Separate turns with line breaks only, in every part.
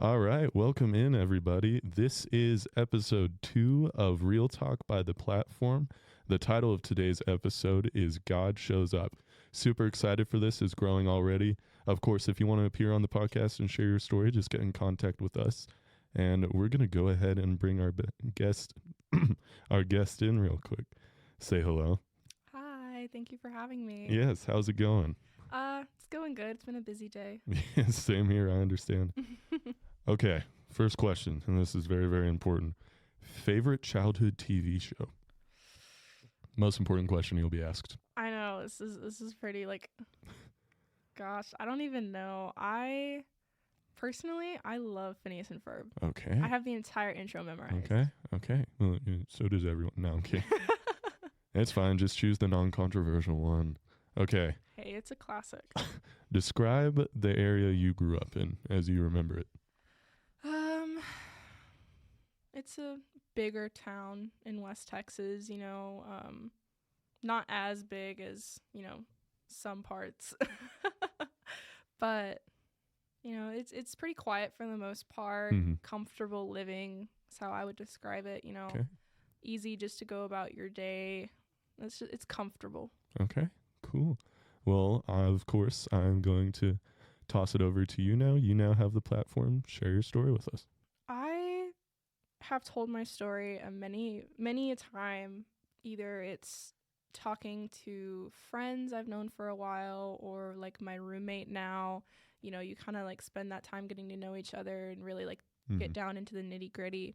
All right, welcome in, everybody. This is episode 2 of Real Talk by the Platform. The title of today's episode is God Shows Up. Super excited for this. It's growing already. Of course, if you want to appear on the podcast and share your story, just get in contact with us. And we're going to go ahead and bring our guest, our guest in real quick. Say hello.
Hi, thank you for having me.
Yes, how's it going?
It's going good. It's been a busy day.
Same here, I understand. Okay, first question, and this is very, very important. Favorite childhood TV show? Most important question you'll be asked.
I know this is pretty gosh, I don't even know. I love Phineas and Ferb.
Okay.
I have the entire intro memorized.
Okay. Well, so does everyone. No, I'm kidding. It's fine. Just choose the non-controversial one. Okay.
Hey, it's a classic.
Describe the area you grew up in as you remember it.
It's a bigger town in West Texas, not as big as, some parts. But, it's pretty quiet for the most part.
Mm-hmm.
Comfortable living is how I would describe it,
Okay.
Easy just to go about your day. It's comfortable.
Okay, cool. Well, of course, I'm going to toss it over to you now. You now have the platform. Share your story with us.
I have told my story many a time. Either it's talking to friends I've known for a while or like my roommate now. You kind of like spend that time getting to know each other and really like get down into the nitty gritty.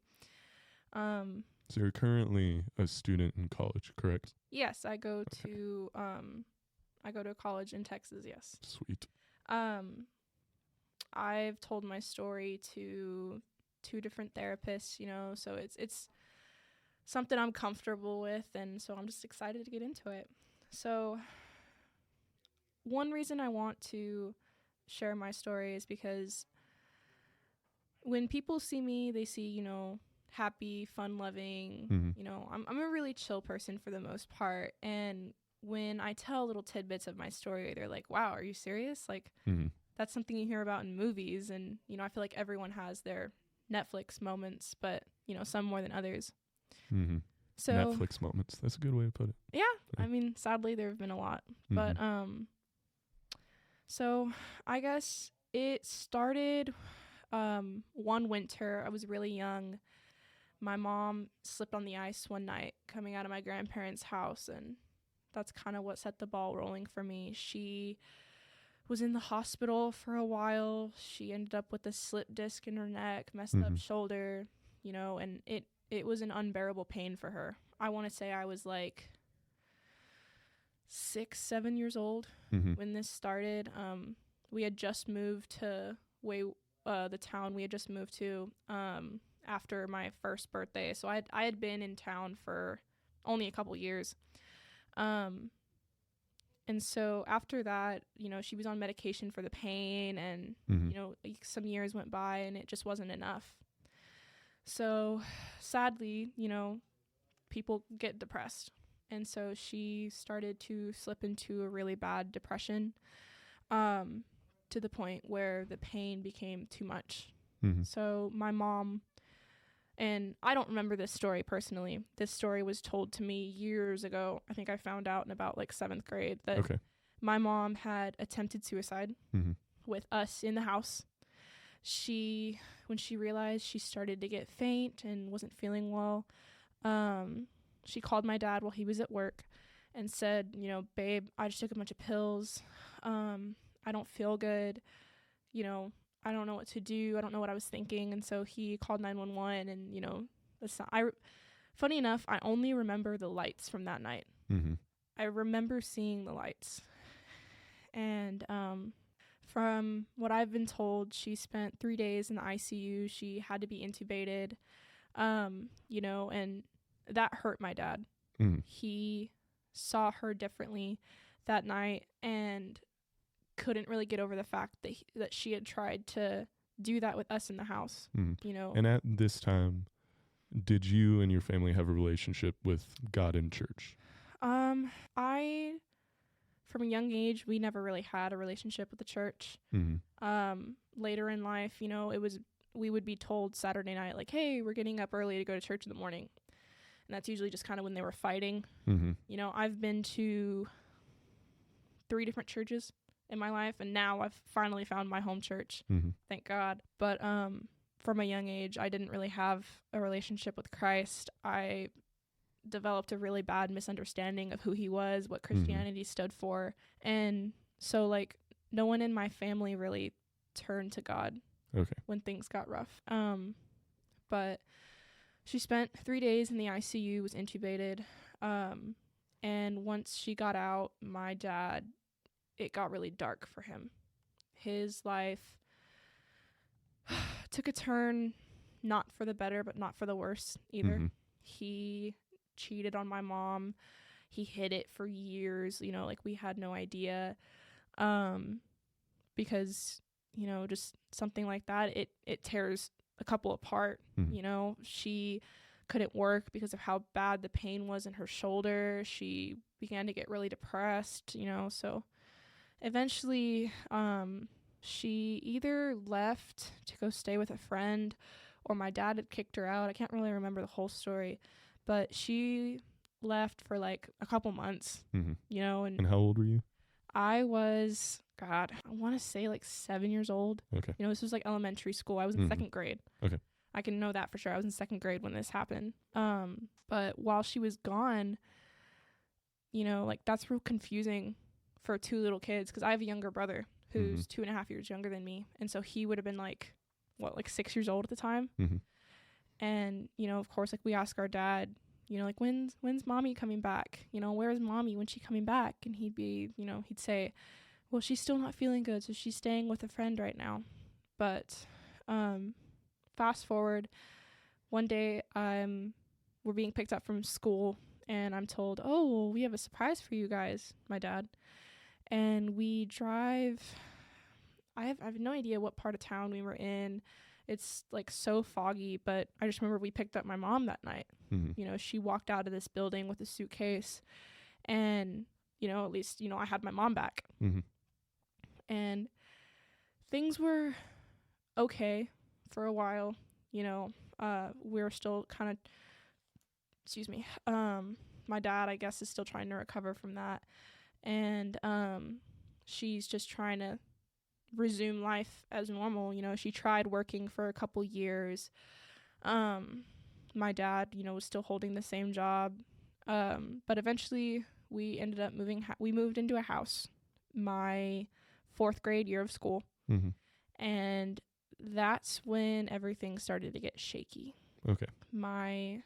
So you're currently a student in college, correct?
Yes, I go to college in Texas. Yes.
Sweet.
I've told my story to 2 different therapists, so it's something I'm comfortable with, and so I'm just excited to get into it. So one reason I want to share my story is because when people see me, they see, happy, fun-loving, I'm a really chill person for the most part, and when I tell little tidbits of my story, they're like, wow, are you serious? Like, that's something you hear about in movies, and, I feel like everyone has their Netflix moments, but, some more than others.
Mm-hmm.
So
Netflix moments. That's a good way to put it.
Yeah. I mean, sadly, there have been a lot. But, so I guess it started one winter. I was really young. My mom slipped on the ice one night coming out of my grandparents' house, and that's kind of what set the ball rolling for me. She was in the hospital for a while. She ended up with a slip disc in her neck, messed up shoulder, and it was an unbearable pain for her. I want to say I was like 6, 7 years old when this started. We had just moved to the town we had just moved to after my first birthday. So I had been in town for only a couple years. And so after that, she was on medication for the pain, and, some years went by and it just wasn't enough. So sadly, people get depressed. And so she started to slip into a really bad depression, to the point where the pain became too much. So my mom, and I don't remember this story personally. This story was told to me years ago. I think I found out in about like 7th grade that my mom had attempted suicide with us in the house. When she realized she started to get faint and wasn't feeling well, she called my dad while he was at work and said, babe, I just took a bunch of pills. I don't feel good. I don't know what to do. I don't know what I was thinking. And so he called 911, and, funny enough, I only remember the lights from that night. I remember seeing the lights. And from what I've been told, she spent 3 days in the ICU. She had to be intubated, and that hurt my dad. He saw her differently that night and couldn't really get over the fact that she had tried to do that with us in the house.
And at this time, did you and your family have a relationship with God in church?
From a young age, we never really had a relationship with the church. Later in life, it we would be told Saturday night, like, hey, we're getting up early to go to church in the morning. And that's usually just kind of when they were fighting. You know, I've been to 3 different churches in my life, and now I've finally found my home church. Thank God. But from a young age, I didn't really have a relationship with Christ. I developed a really bad misunderstanding of who he was, what Christianity stood for. And so, like, no one in my family really turned to God when things got rough. But she spent 3 days in the ICU, was intubated. And once she got out, my dad, it got really dark for him. His life took a turn, not for the better, but not for the worse either. He cheated on my mom. He hid it for years, you know, like we had no idea. Because, you know, just something like that, it tears a couple apart. You know, she couldn't work because of how bad the pain was in her shoulder. She began to get really depressed, you know, so eventually she either left to go stay with a friend or my dad had kicked her out. I can't really remember the whole story, but she left for like a couple months, you know. And
how old were you?
I was, God, I want to say like 7 years old.
Okay.
You know, this was like elementary school. I was in 2nd grade.
Okay.
I can know that for sure. I was in 2nd grade when this happened. But while she was gone, you know, like that's real confusing for 2 little kids, because I have a younger brother who's 2.5 years younger than me. And so he would have been like, what, like 6 years old at the time. And, you know, of course, like we ask our dad, you know, like, when's mommy coming back? You know, where's mommy? When's she coming back? And he'd be, you know, he'd say, well, she's still not feeling good, so she's staying with a friend right now. But fast forward, one day we're being picked up from school, and I'm told, oh, well, we have a surprise for you guys, my dad. And we drive, I have no idea what part of town we were in. It's like so foggy, but I just remember we picked up my mom that night. You know, she walked out of this building with a suitcase, and, you know, at least, you know, I had my mom back. And things were okay for a while. You know, we were still kind of, my dad, I guess, is still trying to recover from that. And she's just trying to resume life as normal. You know, she tried working for a couple years. My dad, you know, was still holding the same job. But eventually we ended up we moved into a house my 4th grade year of school. And that's when everything started to get shaky.
Okay.
My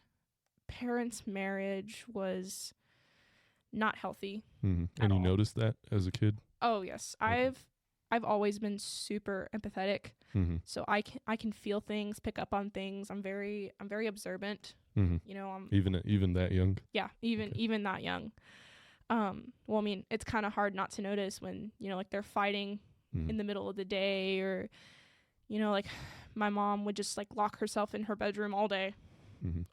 parents' marriage was not healthy.
And you noticed that as a kid?
Oh, yes. Okay. I've always been super empathetic. So I can feel things, pick up on things. I'm very observant. You know,
even that young?
Yeah, even that young. Well, I mean, it's kind of hard not to notice when, you know, like they're fighting in the middle of the day, or, you know, like my mom would just like lock herself in her bedroom all day.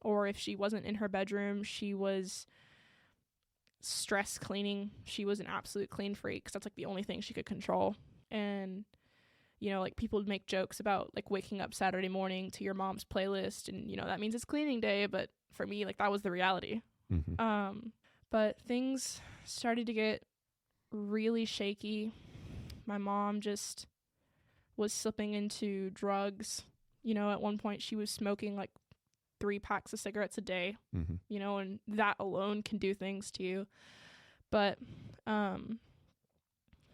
Or if she wasn't in her bedroom, she was stress cleaning. She was an absolute clean freak, because that's like the only thing she could control. And, you know, like people would make jokes about like waking up Saturday morning to your mom's playlist, and, you know, that means it's cleaning day. But for me, like that was the reality. But things started to get really shaky. My mom just was slipping into drugs. You know, at one point she was smoking like 3 packs of cigarettes a day, you know, and that alone can do things to you. But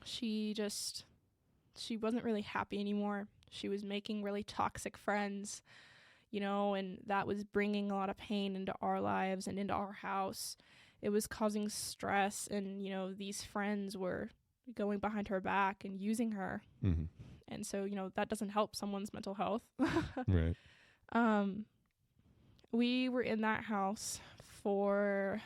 she wasn't really happy anymore. She was making really toxic friends, you know, and that was bringing a lot of pain into our lives and into our house. It was causing stress, and, you know, these friends were going behind her back and using her. And so, you know, that doesn't help someone's mental health.
Right.
We were in that house for,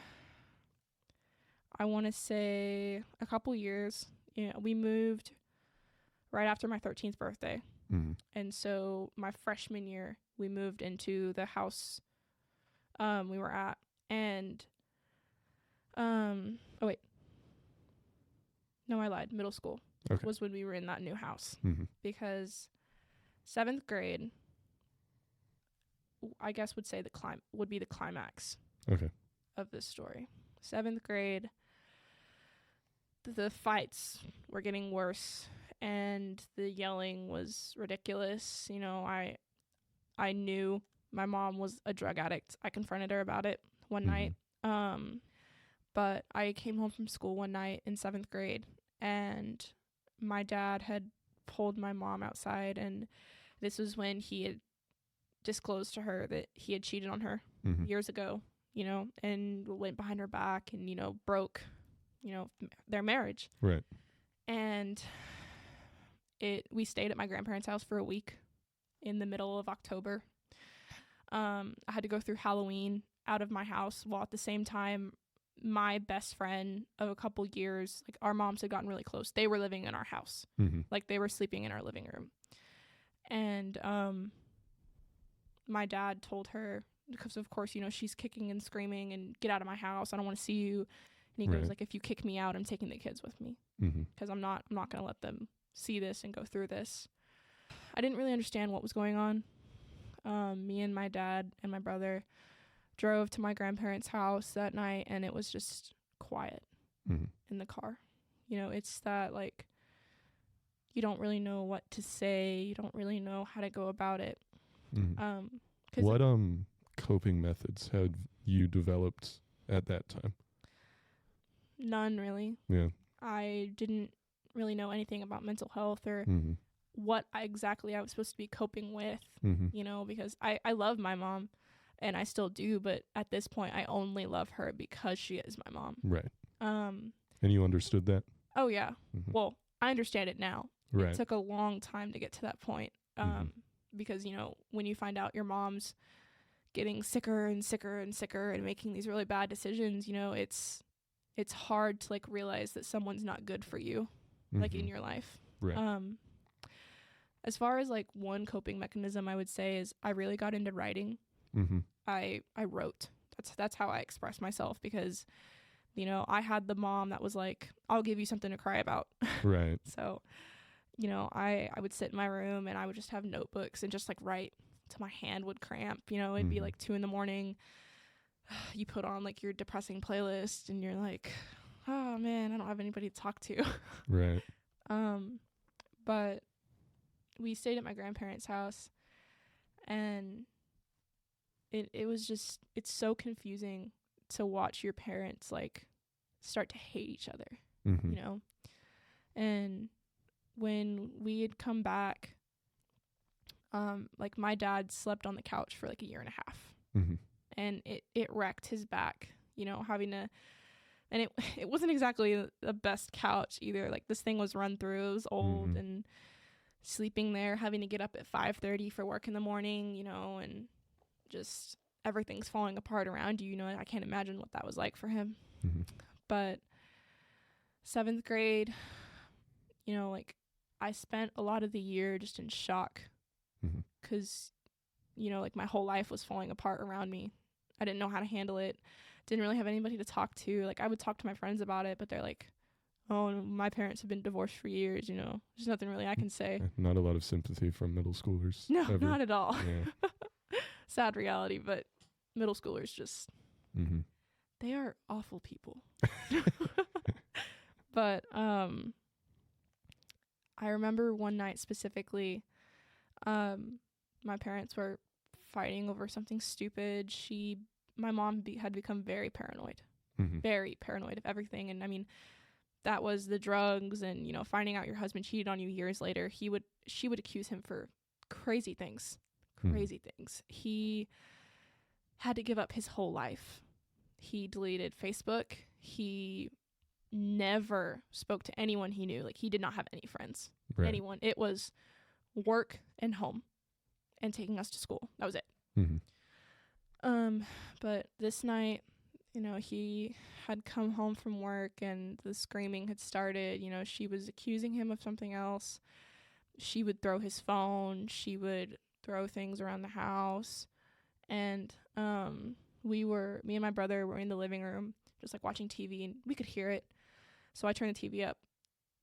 I want to say, a couple years. You know, we moved right after my 13th birthday. And so my freshman year, we moved into the house we were at. And, oh wait. No, I lied. Middle school was when we were in that new house. Because 7th grade, I guess would say would be the climax
Okay.
of this story. 7th grade, the fights were getting worse and the yelling was ridiculous. You know, I knew my mom was a drug addict. I confronted her about it one night. But I came home from school one night in 7th grade and my dad had pulled my mom outside, and this was when he had disclosed to her that he had cheated on her years ago, you know, and went behind her back and, you know, broke, you know, their marriage.
Right.
And we stayed at my grandparents' house for a week in the middle of October. I had to go through Halloween out of my house, while at the same time my best friend of a couple years, like our moms had gotten really close. They were living in our house. Like they were sleeping in our living room. And my dad told her, because of course, you know, she's kicking and screaming and get out of my house. I don't want to see you. And he goes like, if you kick me out, I'm taking the kids with me, because I'm not going to let them see this and go through this. I didn't really understand what was going on. Me and my dad and my brother drove to my grandparents' house that night, and it was just quiet in the car. You know, it's that, like, you don't really know what to say. You don't really know how to go about it.
What coping methods had you developed at that time?
None, really.
Yeah.
I didn't really know anything about mental health or what exactly I was supposed to be coping with, you know, because I love my mom. And I still do, but at this point, I only love her because she is my mom.
Right. And you understood that?
Oh, yeah. Well, I understand it now.
Right.
It took a long time to get to that point, because, you know, when you find out your mom's getting sicker and sicker and sicker and making these really bad decisions, you know, it's hard to, like, realize that someone's not good for you, like, in your life.
Right.
As far as, like, one coping mechanism I would say is I really got into writing. I wrote. That's how I express myself, because, you know, I had the mom that was like, I'll give you something to cry about.
Right.
So, you know, I would sit in my room and I would just have notebooks and just, like, write till my hand would cramp. You know, it'd be like 2 a.m. You put on, like, your depressing playlist and you're like, oh man, I don't have anybody to talk to.
Right.
But we stayed at my grandparents' house, and it was just, it's so confusing to watch your parents, like, start to hate each other, you know? And when we had come back, like, my dad slept on the couch for like a year and a half, and it wrecked his back, you know, having to, and it wasn't exactly the best couch either. Like, this thing was run through, it was old, and sleeping there, having to get up at 5:30 for work in the morning, you know, and just everything's falling apart around you, you know. I can't imagine what that was like for him. But 7th grade, you know, like, I spent a lot of the year just in shock, because, you know, like, my whole life was falling apart around me. I didn't know how to handle it. Didn't really have anybody to talk to. Like, I would talk to my friends about it, but they're like, oh, my parents have been divorced for years, you know. There's nothing really I can say.
Not a lot of sympathy from middle schoolers.
No,
ever.
not at all.
Yeah.
Sad reality, but middle schoolers just, they are awful people. But I remember one night specifically, my parents were fighting over something stupid. My mom had become very paranoid, very paranoid of everything. And I mean, that was the drugs and, you know, finding out your husband cheated on you years later. She would accuse him for crazy things. He had to give up his whole life. He deleted Facebook. He never spoke to anyone he knew. Like, he did not have any friends, anyone. It was work and home and taking us to school. That was it. But this night, you know, he had come home from work and the screaming had started. You know, she was accusing him of something else. She would throw his phone. She would throw things around the house. And me and my brother were in the living room just, like, watching TV, and we could hear it. So I turned the TV up,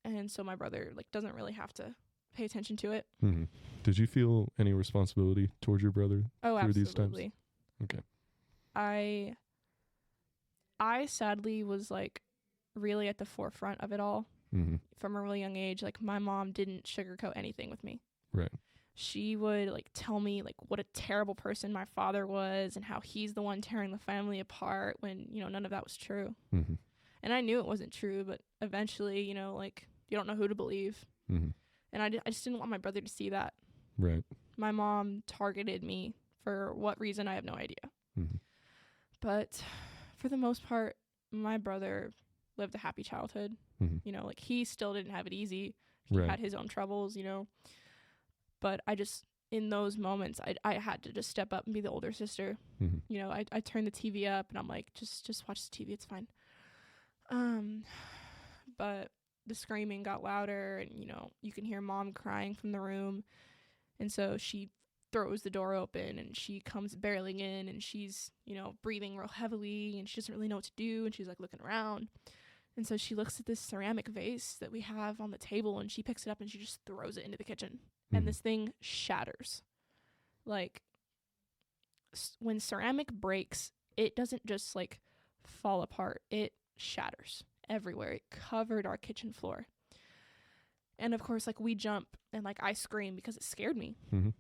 and so my brother, like, doesn't really have to pay attention to it.
Did you feel any responsibility towards your brother
Oh,
through
absolutely.
these times? Okay.
I sadly was like really at the forefront of it all
Mm-hmm.
from a really young age. Like my mom didn't sugarcoat anything with me.
Right.
She would like tell me like what a terrible person my father was and how he's the one tearing the family apart when, you know, none of that was true.
Mm-hmm.
And I knew it wasn't true, but eventually, you know, like you don't know who to believe.
Mm-hmm.
And I just didn't want my brother to see that.
Right.
My mom targeted me for what reason, I have no idea.
Mm-hmm.
But for the most part, my brother lived a happy childhood.
Mm-hmm.
You know, like he still didn't have it easy. He
Right.
had his own troubles, you know. But I just, in those moments, I had to just step up and be the older sister.
Mm-hmm.
You know, I turned the TV up and I'm like, just watch the TV, it's fine. But the screaming got louder and, you know, you can hear mom crying from the room. And so she throws the door open and she comes barreling in and she's, you know, breathing real heavily and she doesn't really know what to do and she's like looking around. And so she looks at this ceramic vase that we have on the table and she picks it up and she just throws it into the kitchen.
Mm-hmm.
And this thing shatters. Like when ceramic breaks, it doesn't just like fall apart. It shatters everywhere. It covered our kitchen floor. And of course, like we jump and like I scream because it scared me.
Mm-hmm.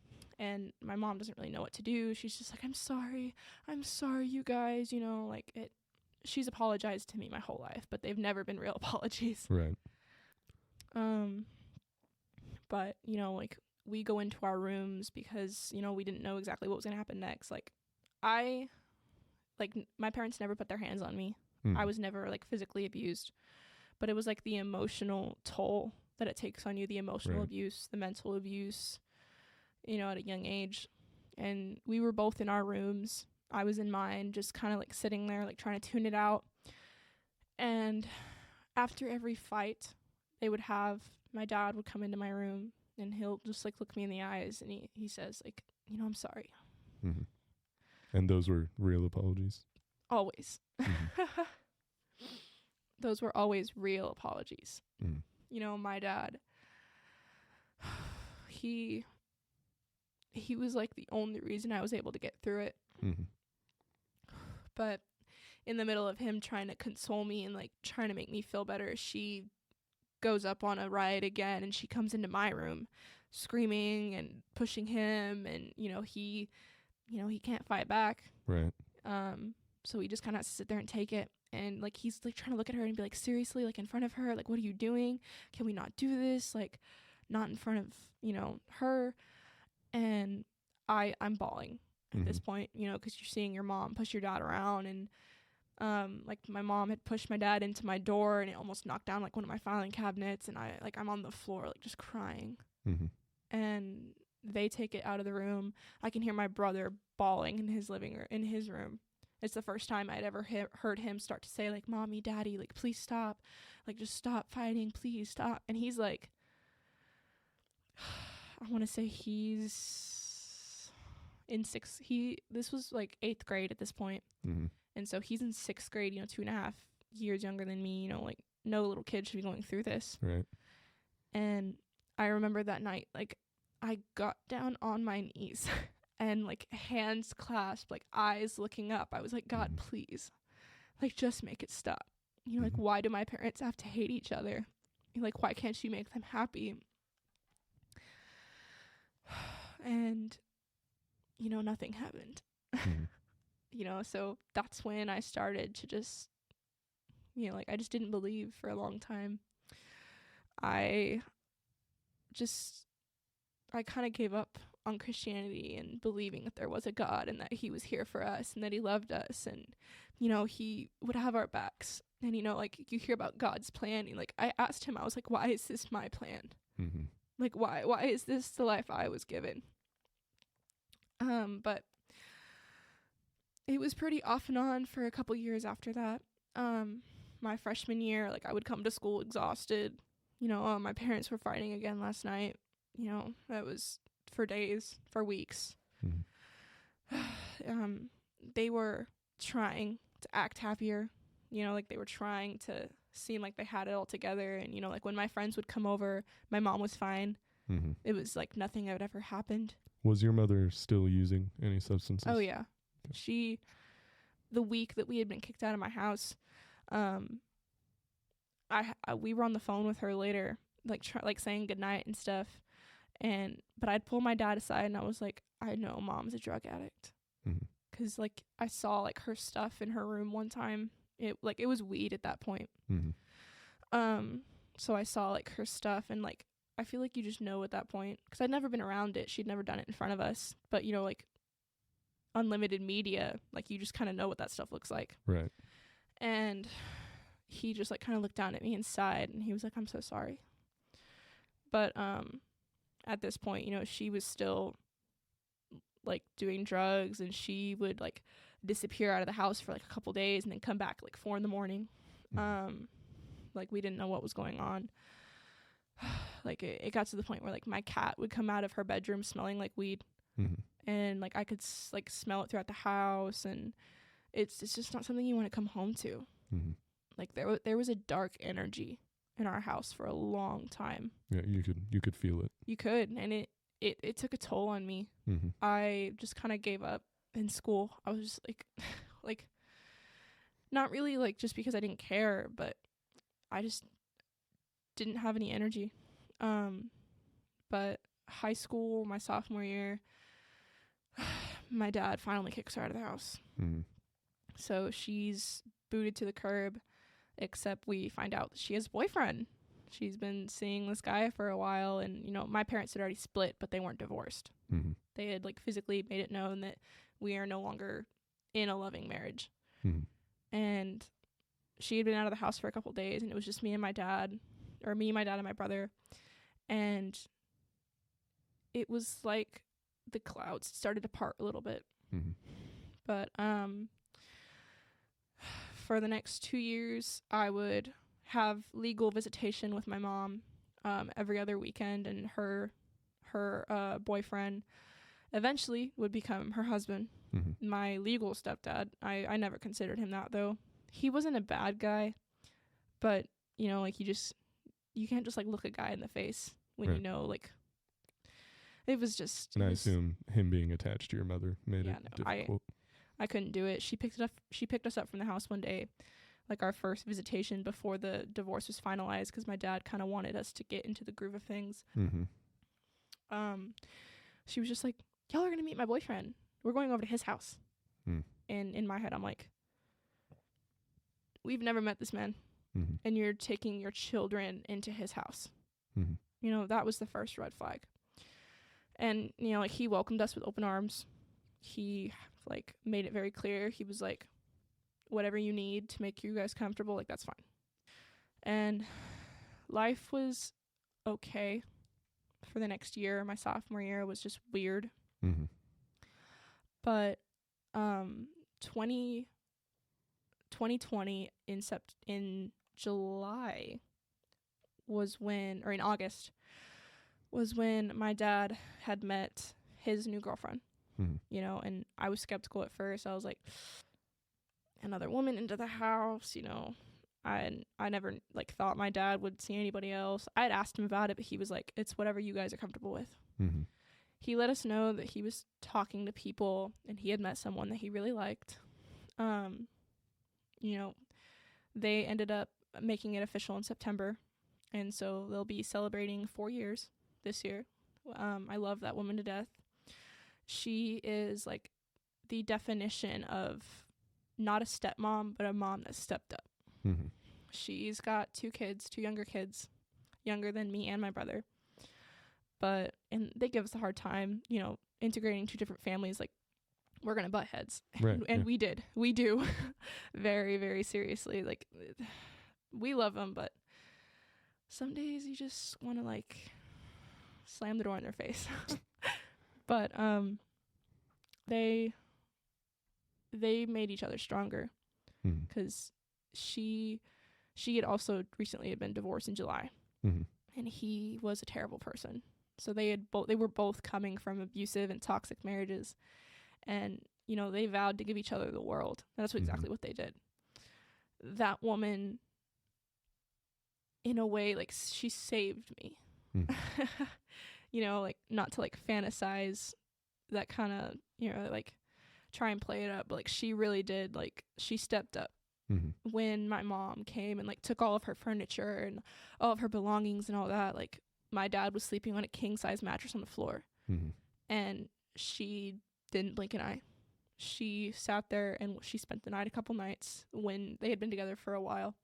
And my mom doesn't really know what to do. She's just like, I'm sorry, you guys, you know, like it. She's apologized to me my whole life, but they've never been real apologies.
Right.
But, you know, like we go into our rooms because, you know, we didn't know exactly what was going to happen next. Like my parents never put their hands on me.
Mm-hmm.
I was never like physically abused, but it was like the emotional toll that it takes on you, the emotional
Right.
abuse, the mental abuse, you know, at a young age. And we were both in our rooms. I was in mine, just kind of like sitting there, like trying to tune it out. And after every fight, my dad would come into my room and he'll just like look me in the eyes and he says like, you know, I'm sorry.
Mm-hmm. And those were real apologies?
Always.
Mm-hmm.
Those were always real apologies.
Mm-hmm.
You know, my dad, he was like the only reason I was able to get through it.
Mm-hmm.
But in the middle of him trying to console me and like trying to make me feel better, she goes up on a ride again and she comes into my room screaming and pushing him, and he can't fight back.
Right.
So he just kind of has to sit there and take it. And like he's like trying to look at her and be like, seriously, like in front of her, like what are you doing? Can we not do this? Like not in front of her. And I'm bawling at this point, because you're seeing your mom push your dad around, and like my mom had pushed my dad into my door and it almost knocked down like one of my filing cabinets, and I'm on the floor like just crying.
Mm-hmm.
And they take it out of the room. I can hear my brother bawling in his room. It's the first time I'd ever heard him start to say like, mommy, daddy, like please stop, like just stop fighting, please stop. And he's like, I want to say he's in this was like 8th grade at this point.
Mm-hmm.
And so he's in 6th grade, 2.5 years younger than me, like no little kid should be going through this.
Right.
And I remember that night, like I got down on my knees and like hands clasped, like eyes looking up. I was like, God, please, like just make it stop. Like why do my parents have to hate each other? Like why can't you make them happy? And nothing happened.
Mm-hmm.
So that's when I started to just like I just didn't believe for a long time. I kind of gave up on Christianity and believing that there was a God and that he was here for us and that he loved us, and he would have our backs. And like you hear about God's plan, and like I asked him, I was like, why is this my plan?
Mm-hmm.
Like why is this the life I was given? But it was pretty off and on for a couple years after that. My freshman year, like I would come to school exhausted. My parents were fighting again last night. That was for days, for weeks.
Mm-hmm.
They were trying to act happier. Like they were trying to seem like they had it all together. And, like when my friends would come over, my mom was fine.
Mm-hmm.
It was like nothing had ever happened.
Was your mother still using any substances?
Oh yeah. The week that we had been kicked out of my house, we were on the phone with her later, like saying goodnight and stuff. But I'd pull my dad aside and I was like, I know Mom's a drug addict.
Mm-hmm.
'Cause like I saw like her stuff in her room one time. It was weed at that point.
Mm-hmm.
So I saw like her stuff, and like I feel like you just know at that point, 'cause I'd never been around it. She'd never done it in front of us, but you know, like unlimited media, like you just kind of know what that stuff looks like.
Right.
And he just like kind of looked down at me and sighed, and he was like, I'm so sorry. But at this point, you know, she was still like doing drugs, and she would like disappear out of the house for like a couple days and then come back like 4 a.m. Like we didn't know what was going on. Like it got to the point where like my cat would come out of her bedroom smelling like weed.
Mm-hmm.
And like I could like smell it throughout the house, and it's just not something you want to come home to.
Mm-hmm.
Like there was a dark energy in our house for a long time.
Yeah, you could feel it.
You could, and it took a toll on me.
Mm-hmm.
I just kind of gave up in school. I was just like not really like just because I didn't care, but I just didn't have any energy. But high school, my sophomore year, my dad finally kicks her out of the house.
Mm-hmm.
So she's booted to the curb, except we find out that she has a boyfriend. She's been seeing this guy for a while, and, you know, my parents had already split, but they weren't divorced.
Mm-hmm.
They had, like, physically made it known that we are no longer in a loving marriage.
Mm-hmm.
And she had been out of the house for a couple days, and it was just me, my dad, and my brother. And it was like the clouds started to part a little bit.
Mm-hmm.
But for the next 2 years, I would have legal visitation with my mom every other weekend, and her boyfriend eventually would become her husband.
Mm-hmm.
My legal stepdad, I never considered him that, though. He wasn't a bad guy, but, you know, like you can't just like look a guy in the face when
right.
you know, like, it was just.
And I assume him being attached to your mother made it difficult.
I couldn't do it. She picked us up from the house one day, like our first visitation before the divorce was finalized, because my dad kind of wanted us to get into the groove of things.
Mm-hmm.
She was just like, y'all are going to meet my boyfriend. We're going over to his house.
Mm.
And in my head, I'm like, we've never met this man.
Mm-hmm.
And you're taking your children into his house.
Mm-hmm.
You know, that was the first red flag. And, you know, like, he welcomed us with open arms. He, like, made it very clear. He was like, whatever you need to make you guys comfortable, like, that's fine. And life was okay for the next year. My sophomore year was just weird.
Mm-hmm.
But 2020 in July was when, or in August, was when my dad had met his new girlfriend.
Mm-hmm.
You know, and I was skeptical at first. I was like, another woman into the house, you know. I never like thought my dad would see anybody else. I had asked him about it, but he was like, it's whatever you guys are comfortable with.
Mm-hmm.
He let us know that he was talking to people and he had met someone that he really liked. You know, they ended up making it official in September, and so they'll be celebrating 4 years this year. I love that woman to death. She is like the definition of not a stepmom, but a mom that stepped up.
Mm-hmm.
She's got 2 younger kids, younger than me and my brother. And they give us a hard time, you know, integrating 2 different families. Like, we're going to butt heads.
Right,
and yeah. We do very, very seriously. Like, we love them, but some days you just want to, like, slam the door in their face. But they made each other stronger, because she had also recently been divorced in July, and he was a terrible person. So they were both coming from abusive and toxic marriages, and, you know, they vowed to give each other the world. And that's exactly what they did. That woman, in a way, like, she saved me. you know, like, not to, like, fantasize that kind of, you know, like, try and play it up, but, like, she really did, like, she stepped up when my mom came and, like, took all of her furniture and all of her belongings and all that. Like, my dad was sleeping on a king-size mattress on the floor, and she didn't blink an eye. She sat there and she spent the night a couple nights when they had been together for a while,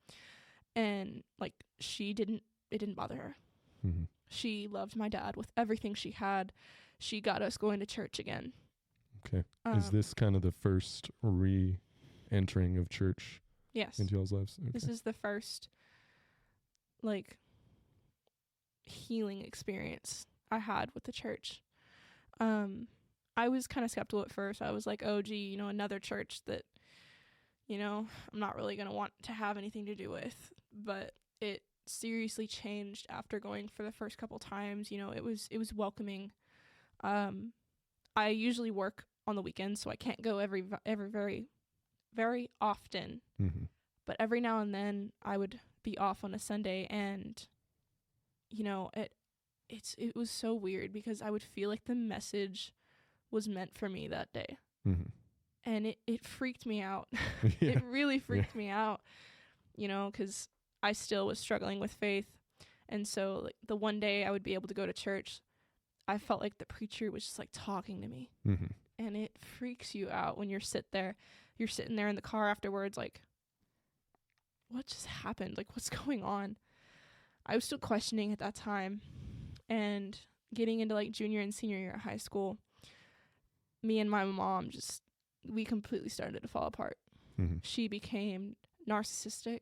and, like, it didn't bother her. She loved my dad with everything she had. She got us going to church again.
Okay. Is this kind of the first re-entering of church?
Yes.
Into y'all's lives? Okay.
This is the first, like, healing experience I had with the church. I was kind of skeptical at first. I was like, oh, gee, you know, another church that, you know, I'm not really going to want to have anything to do with. But it seriously changed after going for the first couple times. You know, it was welcoming. I usually work on the weekends, so I can't go every very, very often. But every now and then I would be off on a Sunday, and, you know, it was so weird because I would feel like the message was meant for me that day. And it freaked me out.
Yeah.
It really freaked me out, you know, because I still was struggling with faith. And so, like, the one day I would be able to go to church, I felt like the preacher was just, like, talking to me. And it freaks you out when you're sitting there in the car afterwards, like, what just happened? Like, what's going on? I was still questioning at that time. And getting into, like, junior and senior year of high school, me and my mom we completely started to fall apart. She became narcissistic.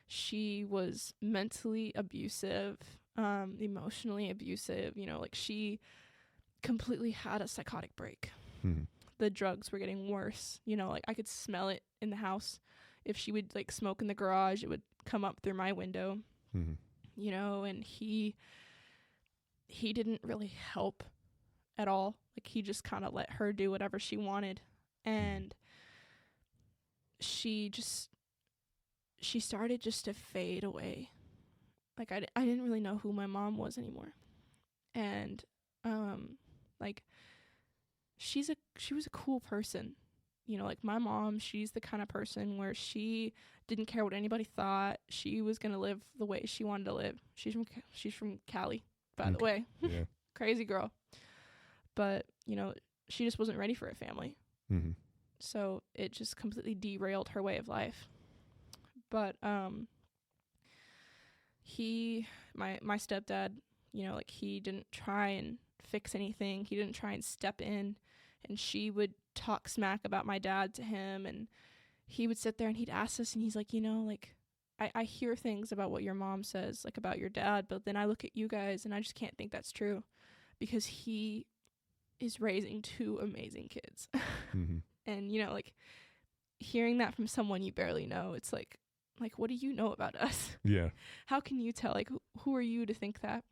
She was mentally abusive, emotionally abusive. You know, like, she completely had a psychotic break. The drugs were getting worse. You know, like, I could smell it in the house. If she would, like, smoke in the garage, it would come up through my window. You know, and he didn't really help at all. Like, he just kind of let her do whatever she wanted. And she started just to fade away. Like, I didn't really know who my mom was anymore. And, like, she was a cool person. You know, like, my mom, she's the kind of person where she didn't care what anybody thought. She was going to live the way she wanted to live. She's from Cali, by the way.
Yeah.
Crazy girl. But, you know, she just wasn't ready for a family. So it just completely derailed her way of life. But my stepdad, you know, like, he didn't try and fix anything. He didn't try and step in. And she would talk smack about my dad to him, and he would sit there and he'd ask us, and he's like, you know, like, I hear things about what your mom says, like, about your dad, but then I look at you guys and I just can't think that's true, because he is raising two amazing kids. And, you know, like, hearing that from someone you barely know, it's like, what do you know about us?
Yeah.
How can you tell? Like, who are you to think that?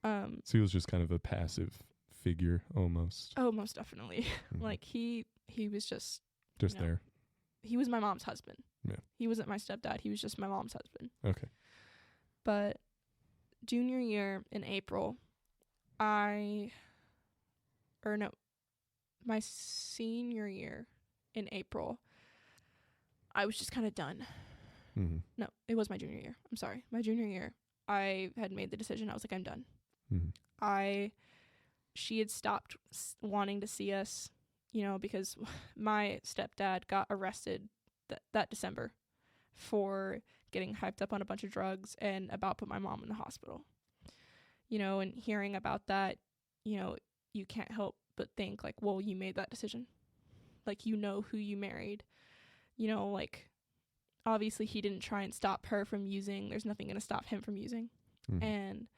So he was just kind of a passive figure almost.
Oh, most definitely. Like, he was just you know,
there.
He was my mom's husband.
Yeah.
He wasn't my stepdad. He was just my mom's husband.
Okay.
But junior year in April, my senior year in April, I was just kind of done. No, it was my junior year. I'm sorry. My junior year, I had made the decision. I was like, I'm done. She had stopped wanting to see us, you know, because my stepdad got arrested that December for getting hyped up on a bunch of drugs and about put my mom in the hospital. You know, and hearing about that, you know, you can't help but think, like, well, you made that decision. Like, you know who you married. You know, like, obviously he didn't try and stop her from using. There's nothing going to stop him from using. And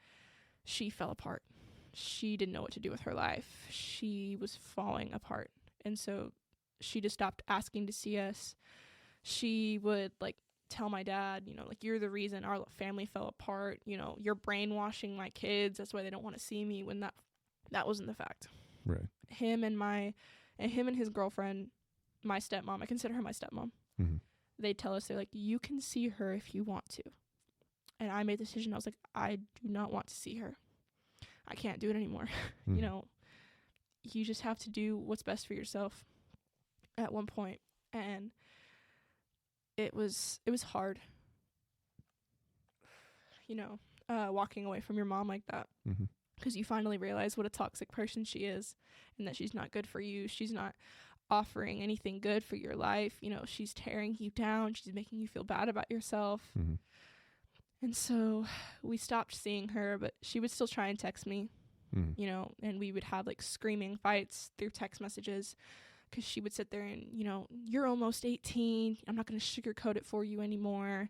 she fell apart. She didn't know what to do with her life. She was falling apart. And so she just stopped asking to see us. She would, like, tell my dad, you know, like, you're the reason our family fell apart. You know, you're brainwashing my kids. That's why they don't want to see me, when that wasn't the fact.
Right.
Him and his girlfriend, my stepmom, I consider her my stepmom. They tell us, they're like, you can see her if you want to. And I made the decision. I was like, I do not want to see her. I can't do it anymore. You know, you just have to do what's best for yourself at one point. And it was hard, you know, walking away from your mom like that, because you finally realize what a toxic person she is, and that she's not good for you. She's not offering anything good for your life. You know, she's tearing you down. She's making you feel bad about yourself. And so we stopped seeing her, but she would still try and text me, you know, and we would have like screaming fights through text messages, because she would sit there and, you know, you're almost 18. I'm not going to sugarcoat it for you anymore.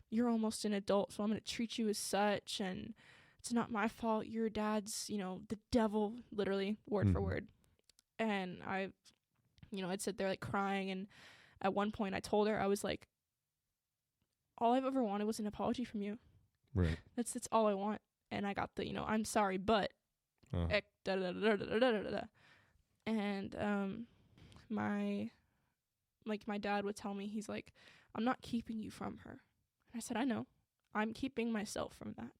You're almost an adult, so I'm going to treat you as such. And it's not my fault. Your dad's, you know, the devil, literally, word for word. And I, you know, I'd sit there like crying. And at one point I told her, I was like, all I've ever wanted was an apology from you.
Right.
That's all I want. And I got the, you know, I'm sorry, but and my dad would tell me, he's like, I'm not keeping you from her. And I said, I know. I'm keeping myself from that.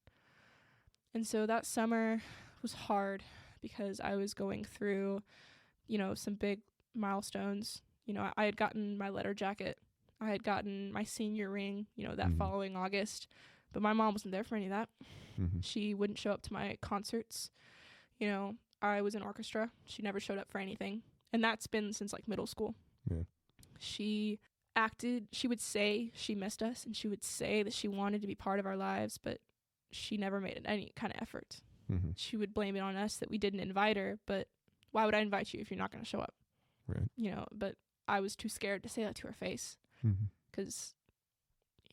And so that summer was hard, because I was going through, you know, some big milestones. You know, I had gotten my letter jacket. I had gotten my senior ring, you know, that following August. But my mom wasn't there for any of that. She wouldn't show up to my concerts. You know, I was in orchestra. She never showed up for anything. And that's been since like middle school. Yeah. She would say she missed us, and she would say that she wanted to be part of our lives, but she never made any kind of effort. She would blame it on us that we didn't invite her, but why would I invite you if you're not going to show up? Right. You know, but I was too scared to say that to her face, because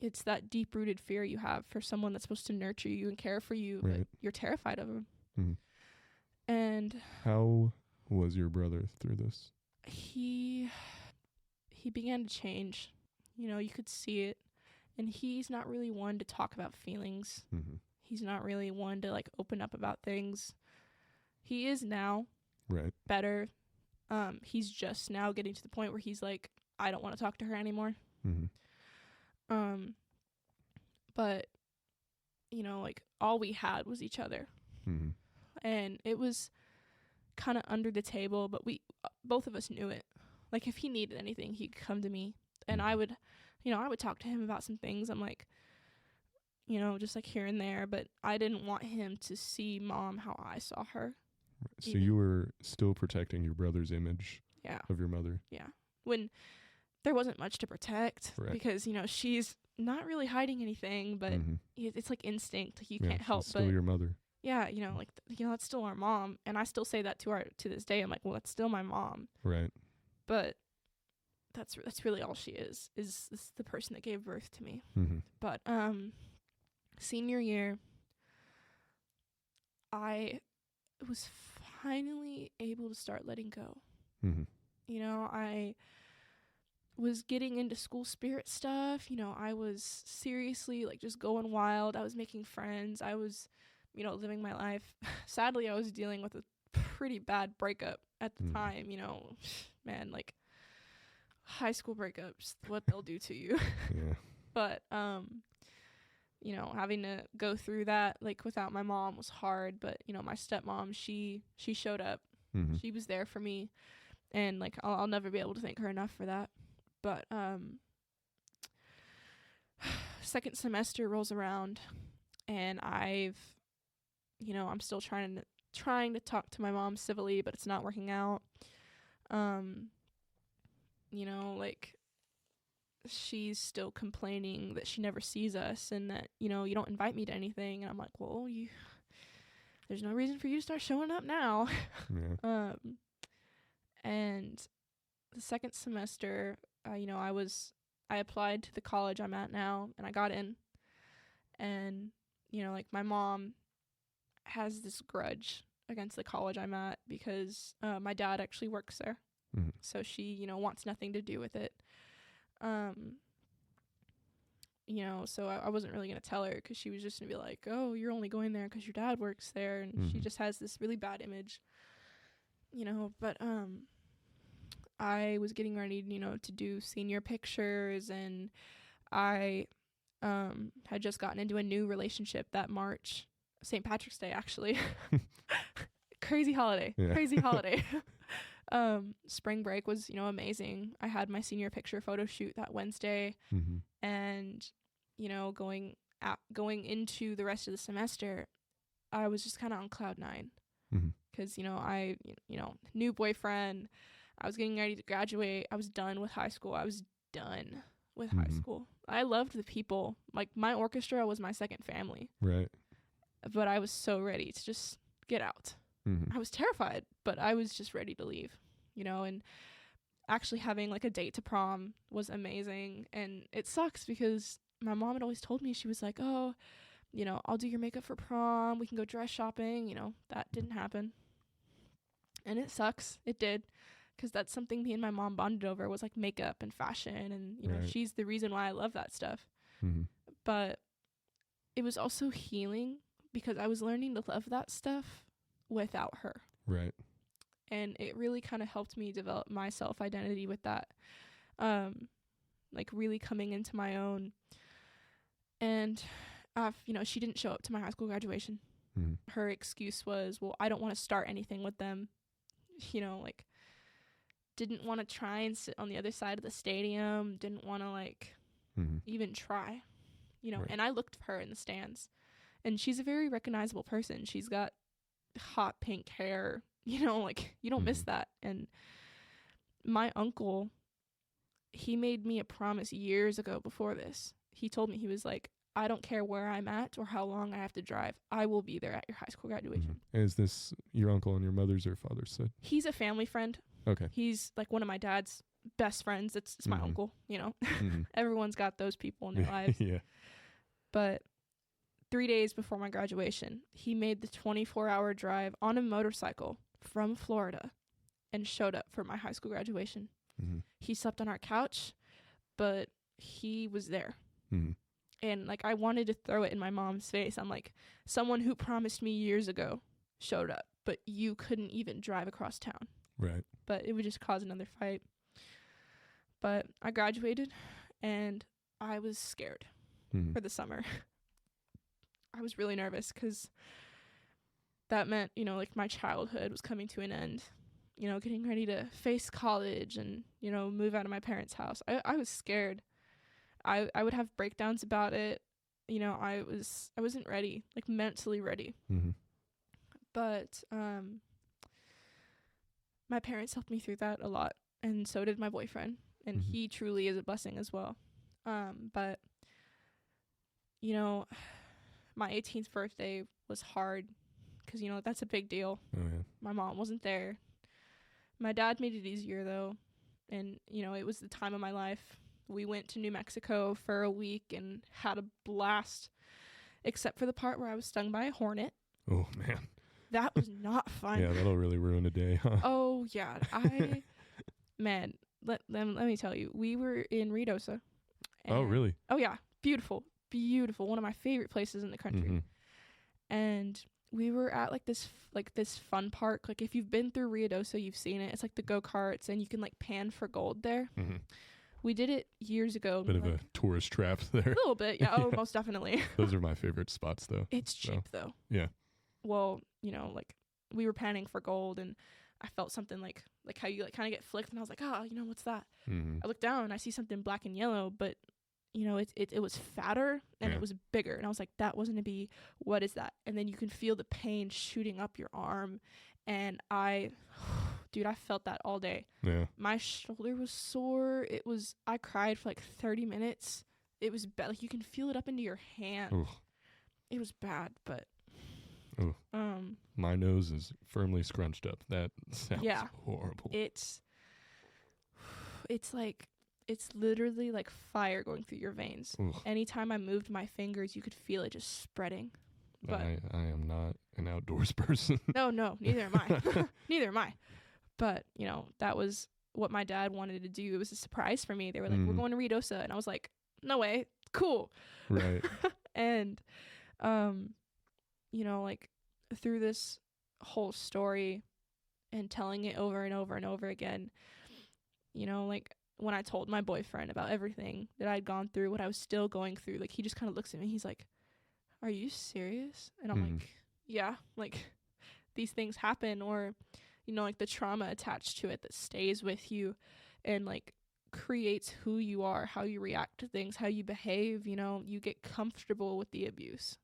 it's that deep-rooted fear you have for someone that's supposed to nurture you and care for you, but you're terrified of them. And
how was your brother through this?
He began to change. You know, you could see it. And he's not really one to talk about feelings. He's not really one to like open up about things. He is now better. He's just now getting to the point where he's like, I don't want to talk to her anymore. But you know, like all we had was each other. And it was kind of under the table, but we both of us knew it. Like if he needed anything, he'd come to me, and I would talk to him about some things. I'm like, you know, just like here and there, but I didn't want him to see mom how I saw her.
So you were still protecting your brother's image of your mother.
Yeah. When there wasn't much to protect, because, you know, she's not really hiding anything, but it's like instinct. Like you can't help
she's still your mother.
Yeah, you know, like, you know, that's still our mom. And I still say that to this day. I'm like, well, that's still my mom. Right. But that's really all she is the person that gave birth to me. But senior year, I was finally able to start letting go. You know, I was getting into school spirit stuff. You know, I was seriously like just going wild. I was making friends. I was, you know, living my life. Sadly, I was dealing with a pretty bad breakup at the time. You know, man, like high school breakups, what they'll do to you. But you know, having to go through that like without my mom was hard. But you know, my stepmom, she showed up. She was there for me, and like I'll never be able to thank her enough for that. But second semester rolls around, and I'm still trying to talk to my mom civilly, but it's not working out. You know, like she's still complaining that she never sees us, and that, you know, you don't invite me to anything. And I'm like, well, there's no reason for you to start showing up now. And the second semester, you know, I applied to the college I'm at now, and I got in. And, you know, like my mom has this grudge against the college I'm at, because my dad actually works there. So she, you know, wants nothing to do with it. You know, so I wasn't really going to tell her, because she was just going to be like, oh, you're only going there because your dad works there. And she just has this really bad image, you know. But I was getting ready, you know, to do senior pictures, and I had just gotten into a new relationship that March. St. Patrick's Day, actually. Crazy holiday.
Yeah.
Crazy holiday. Spring break was, amazing. I had my senior picture photo shoot that Wednesday, and, going into the rest of the semester, I was just kind of on cloud nine, because, I, new boyfriend, I was getting ready to graduate. I was done with high school. I was done with high school. I loved the people. Like, my orchestra was my second family.
Right.
But I was so ready to just get out. I was terrified, but I was just ready to leave, and actually having like a date to prom was amazing. And it sucks because my mom had always told me, she was like, oh, I'll do your makeup for prom. We can go dress shopping. That didn't happen. And it sucks. It did. Because that's something me and my mom bonded over, was like makeup and fashion. And,
Right.
she's the reason why I love that stuff. But it was also healing because I was learning to love that stuff without her.
Right.
And it really kind of helped me develop my self-identity with that. Like really coming into my own. And, she didn't show up to my high school graduation. Her excuse was, well, I don't want to start anything with them. Like, didn't want to try and sit on the other side of the stadium. Didn't want to, like, even try.
Right.
And I looked for her in the stands. And she's a very recognizable person. She's got hot pink hair, like, you don't miss that. And my uncle, he made me a promise years ago before this. He told me, he was like, I don't care where I'm at or how long I have to drive. I will be there at your high school graduation.
Is this your uncle on your mother's or father's side?
He's a family friend.
Okay.
He's like one of my dad's best friends. It's my uncle, Everyone's got those people in their lives.
Yeah.
But 3 days before my graduation, he made the 24-hour drive on a motorcycle from Florida and showed up for my high school graduation. He slept on our couch, but he was there. And, like, I wanted to throw it in my mom's face. I'm like, someone who promised me years ago showed up, but you couldn't even drive across town.
Right.
But it would just cause another fight. But I graduated, and I was scared for the summer. I was really nervous because that meant, like, my childhood was coming to an end. Getting ready to face college and, move out of my parents' house. I was scared. I would have breakdowns about it. I wasn't ready, like, mentally ready. But my parents helped me through that a lot, and so did my boyfriend, and he truly is a blessing as well. But my 18th birthday was hard because, that's a big deal.
Oh, yeah.
My mom wasn't there. My dad made it easier, though, and, it was the time of my life. We went to New Mexico for a week and had a blast, except for the part where I was stung by a hornet.
Oh, man.
That was not fun.
Yeah, that'll really ruin a day, huh?
Oh, yeah. Man, let me tell you, we were in Ruidoso.
Oh, really?
Oh, yeah. Beautiful. Beautiful. One of my favorite places in the country. And we were at, like, this fun park. Like, if you've been through Ruidoso, you've seen it. It's, like, the go-karts, and you can, like, pan for gold there. We did it years ago.
Bit of a tourist trap there.
A little bit, yeah. Oh, most definitely.
Those are my favorite spots, though.
It's cheap, though.
Yeah.
Well, like, we were panning for gold, and I felt something like how you, like, kind of get flicked, and I was like, what's that? I looked down, and I see something black and yellow, but, it was fatter, and it was bigger, and I was like, that wasn't a bee. What is that? And then you can feel the pain shooting up your arm, and dude, I felt that all day.
Yeah.
My shoulder was sore. I cried for like 30 minutes. It was bad. Like, you can feel it up into your hand.
Ooh.
It was bad, but
Ooh. My nose is firmly scrunched up. That sounds horrible.
It's like, it's literally like fire going through your veins.
Ooh.
Anytime I moved my fingers, you could feel it just spreading. But
I am not an outdoors person.
No, neither am I. Neither am I. But, that was what my dad wanted to do. It was a surprise for me. They were like, we're going to Ruidoso. And I was like, no way. Cool.
Right.
And, like, through this whole story and telling it over and over and over again, like, when I told my boyfriend about everything that I'd gone through, what I was still going through, like, he just kind of looks at me. He's like, are you serious? And I'm like, yeah, like these things happen, or, you know, like the trauma attached to it that stays with you and like creates who you are, how you react to things, how you behave, you know, you get comfortable with the abuse.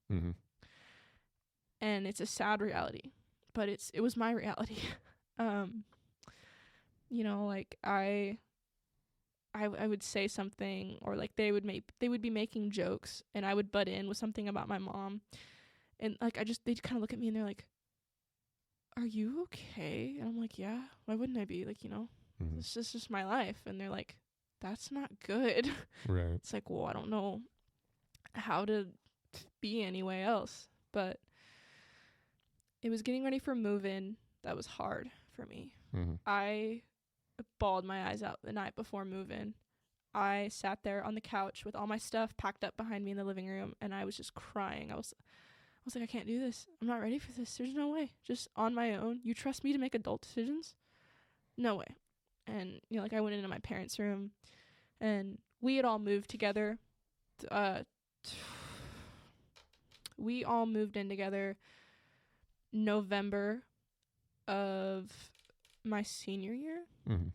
And it's a sad reality, but it was my reality. You know, like I would say something, or like they would be making jokes and I would butt in with something about my mom, and like they'd kind of look at me and they're like, are you okay? And I'm like, yeah, why wouldn't I be? Like, you know, this is just my life. And they're like, that's not good.
Right.
It's like, well, I don't know how to be anyway else. But it was getting ready for move-in that was hard for me. I bawled my eyes out the night before move-in. I sat there on the couch with all my stuff packed up behind me in the living room, and I was just crying. I was like, I can't do this. I'm not ready for this. There's no way. Just on my own. You trust me to make adult decisions? No way. And, you know, like I went into my parents' room, and we had all moved together. We all moved in together November of my senior year,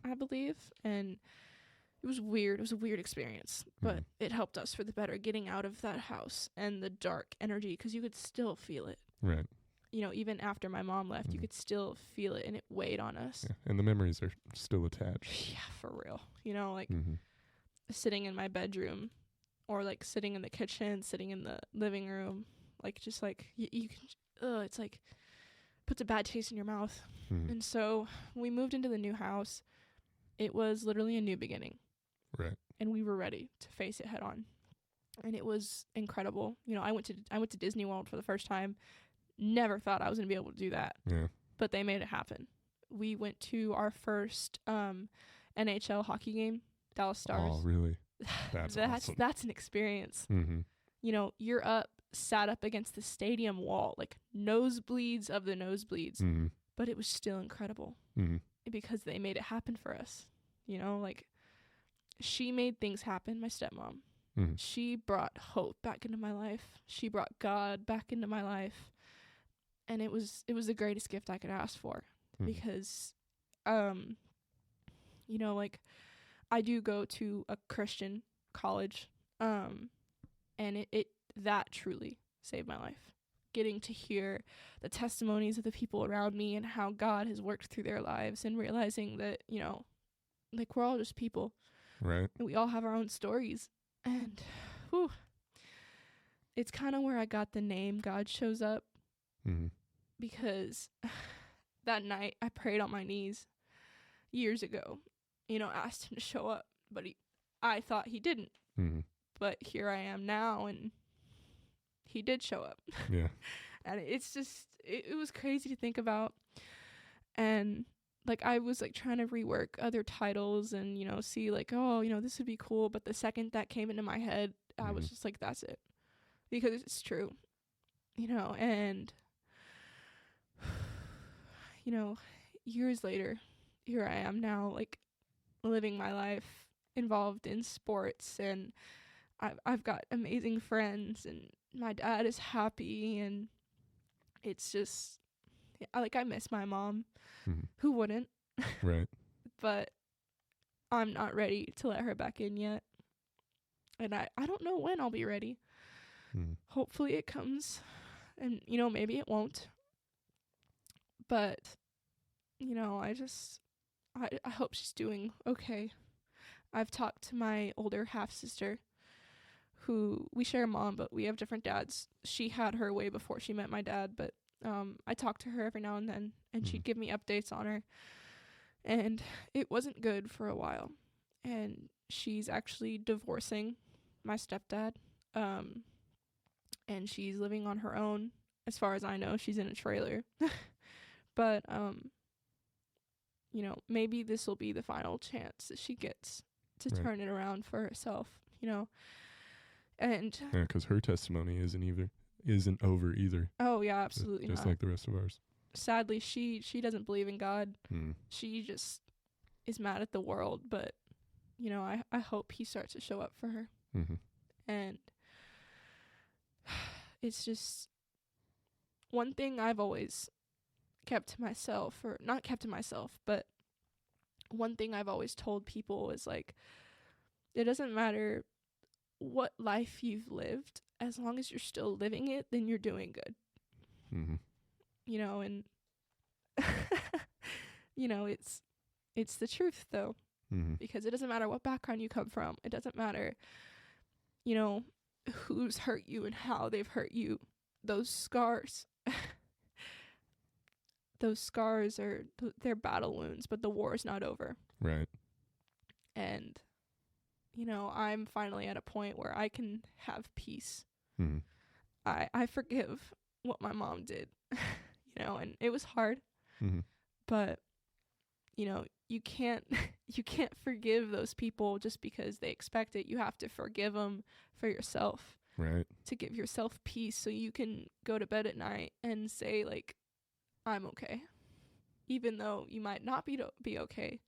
I believe. And it was weird. It was a weird experience, but it helped us for the better, getting out of that house and the dark energy, because you could still feel it.
Right.
You know, even after my mom left, you could still feel it, and it weighed on us.
Yeah. And the memories are still attached.
Yeah, for real. You know, like sitting in my bedroom, or like sitting in the kitchen, sitting in the living room, like just like you can, it's like puts a bad taste in your mouth. And so we moved into the new house. It was literally a new beginning.
Right.
And we were ready to face it head on. And it was incredible. You know, I went to Disney World for the first time. Never thought I was going to be able to do that. Yeah. But they made it happen. We went to our first NHL hockey game, Dallas Stars.
Oh, really? That's awesome.
That's an experience. You know, you're sat up against the stadium wall, like nosebleeds of the nosebleeds. But it was still incredible because they made it happen for us. You know, like she made things happen, my stepmom. She brought hope back into my life. She brought God back into my life. And it was the greatest gift I could ask for, because, you know, like I do go to a Christian college, and it that truly saved my life. Getting to hear the testimonies of the people around me and how God has worked through their lives, and realizing that, you know, like we're all just people. Right. And we all have our own stories. And whew, it's kind of where I got the name God Shows Up. Because that night I prayed on my knees years ago, you know, asked him to show up, but I thought he didn't. But here I am now, and he did show up. Yeah. And it's just, it was crazy to think about. And like I was like trying to rework other titles and, you know, see like, oh, you know, this would be cool. But the second that came into my head, I was just like, that's it. Because it's true, you know. And you know, years later, here I am now, like living my life involved in sports, and I've got amazing friends, and my dad is happy, and it's just, I miss my mom. Who wouldn't? Right. But I'm not ready to let her back in yet. And I don't know when I'll be ready. Hopefully it comes, and, you know, maybe it won't. But, you know, I hope she's doing okay. I've talked to my older half-sister, who we share a mom, but we have different dads. She had her way before she met my dad, but I talk to her every now and then, and she'd give me updates on her. And it wasn't good for a while. And she's actually divorcing my stepdad. And she's living on her own. As far as I know, she's in a trailer. But, you know, maybe this will be the final chance that she gets to turn it around for herself, you know. And
yeah, because her testimony isn't over either.
Oh yeah, absolutely
just
not.
Like the rest of ours.
Sadly, she doesn't believe in God. She just is mad at the world. But, you know, I hope he starts to show up for her. And it's just one thing I've always kept to myself, or not kept to myself, but one thing I've always told people is like, it doesn't matter what life you've lived, as long as you're still living it, then you're doing good.
Mm-hmm.
You know, and you know, it's the truth though,
Mm-hmm.
because it doesn't matter what background you come from. It doesn't matter, you know, who's hurt you and how they've hurt you. Those scars, are they're battle wounds, but the war is not over.
Right.
And, you know, I'm finally at a point where I can have peace.
Mm-hmm.
I forgive what my mom did, you know, and it was hard,
Mm-hmm.
but, you know, you can't forgive those people just because they expect it. You have to forgive them for yourself.
Right.
To give yourself peace so you can go to bed at night and say, like, I'm okay. Even though you might not be okay,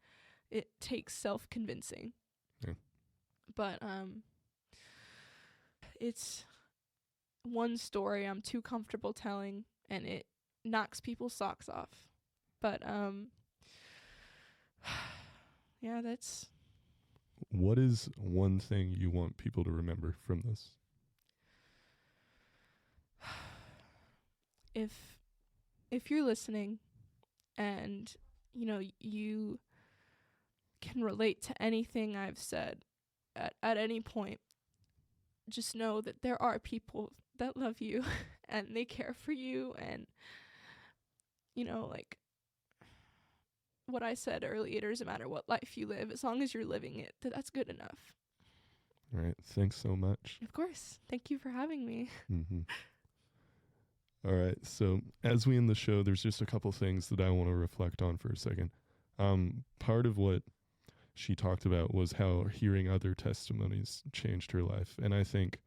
it takes self-convincing.
Yeah.
But it's one story I'm too comfortable telling, and it knocks people's socks off. But yeah, that's...
What is one thing you want people to remember from this?
If you're listening and, you know, you can relate to anything I've said at any point, just know that there are people that love you and they care for you, and, you know, like what I said earlier, it doesn't matter what life you live, as long as you're living it, that's good enough.
All right. Thanks so much.
Of course. Thank you for having me.
Mm-hmm. All right. So as we end the show, there's just a couple things that I want to reflect on for a second. Part of what she talked about was how hearing other testimonies changed her life. And I think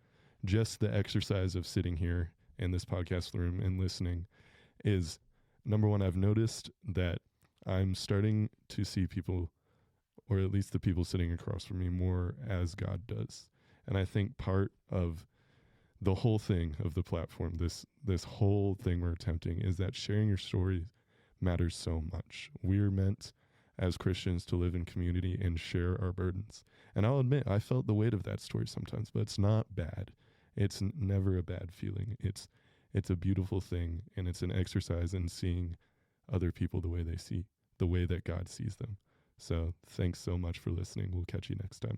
just the exercise of sitting here in this podcast room and listening is, number one, I've noticed that I'm starting to see people, or at least the people sitting across from me, more as God does. And I think part of the whole thing of the platform, this whole thing we're attempting, is that sharing your story matters so much. We're meant as Christians to live in community and share our burdens. And I'll admit, I felt the weight of that story sometimes, but it's not bad. It's never a bad feeling. It's a beautiful thing, and it's an exercise in seeing other people the way they see, the way that God sees them. So thanks so much for listening. We'll catch you next time.